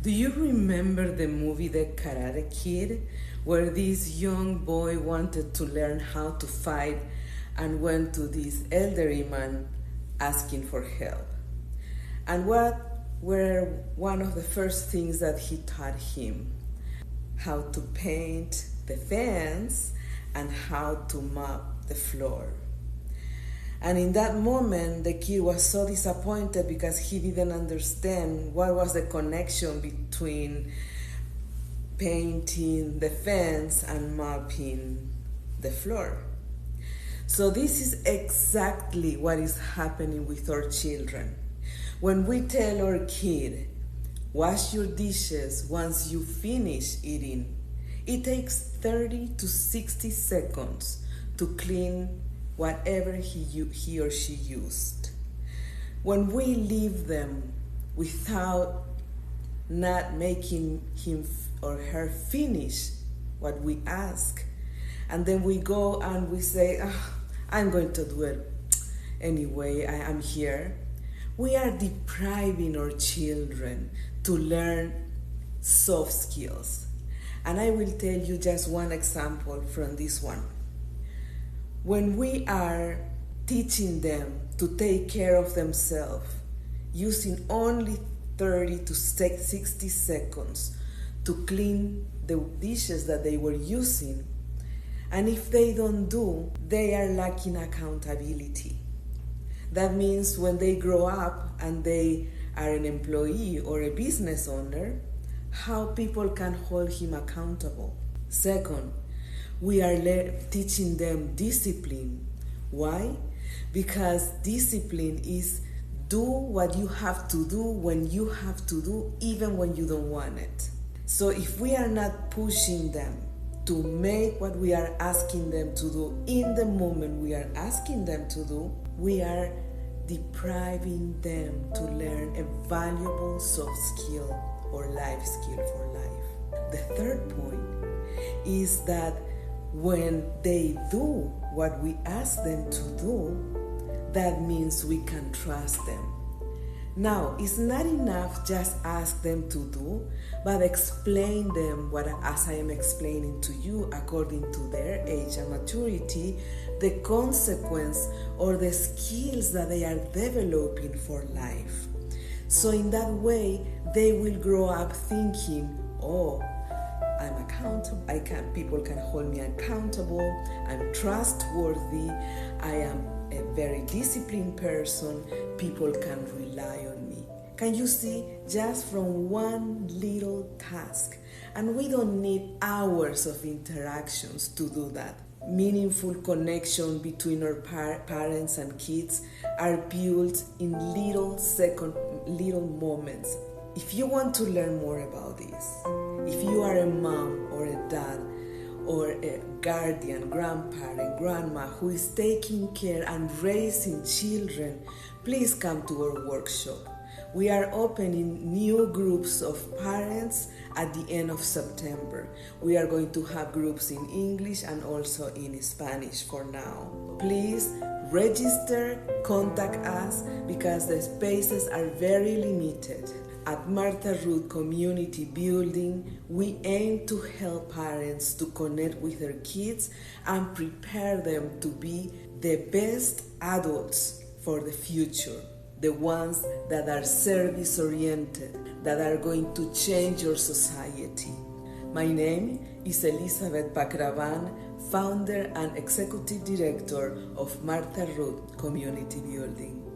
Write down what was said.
Do you remember the movie The Karate Kid, where this young boy wanted to learn how to fight and went to this elderly man asking for help? And what were one of the first things that he taught him? How to paint the fence and how to mop the floor. And in that moment, the kid was so disappointed because he didn't understand what was the connection between painting the fence and mopping the floor. So this is exactly what is happening with our children. When we tell our kid, wash your dishes once you finish eating, it takes 30 to 60 seconds to clean whatever he or she used. When we leave them without not making him or her finish what we ask, and then we go and we say, I'm going to do it anyway, I am here, we are depriving our children to learn soft skills. And I will tell you just one example from this one. When we are teaching them to take care of themselves, using only 30 to 60 seconds to clean the dishes that they were using, and if they don't do, they are lacking accountability. That means when they grow up and they are an employee or a business owner, how people can hold him accountable. Second, we are teaching them discipline. Why? Because discipline is do what you have to do when you have to do, even when you don't want it. So if we are not pushing them to make what we are asking them to do in the moment we are asking them to do, we are depriving them to learn a valuable soft skill or life skill for life. The third point is that when they do what we ask them to do, that means we can trust them. Now, it's not enough just ask them to do, but explain them what, as I am explaining to you, according to their age and maturity, the consequence or the skills that they are developing for life. So in that way, they will grow up thinking, oh, I'm accountable, people can hold me accountable, I'm trustworthy, I am a very disciplined person, people can rely on me. Can you see, just from one little task, and we don't need hours of interactions to do that. Meaningful connection between our parents and kids are built in little moments. If you want to learn more about this, if you are a mom or a dad or a guardian, grandparent, grandma who is taking care and raising children, please come to our workshop. We are opening new groups of parents at the end of September. We are going to have groups in English and also in Spanish for now. Please register, contact us because the spaces are very limited. At Martha Ruth Community Building, we aim to help parents to connect with their kids and prepare them to be the best adults for the future, the ones that are service-oriented, that are going to change your society. My name is Elizabeth Bacravan, founder and executive director of Martha Ruth Community Building.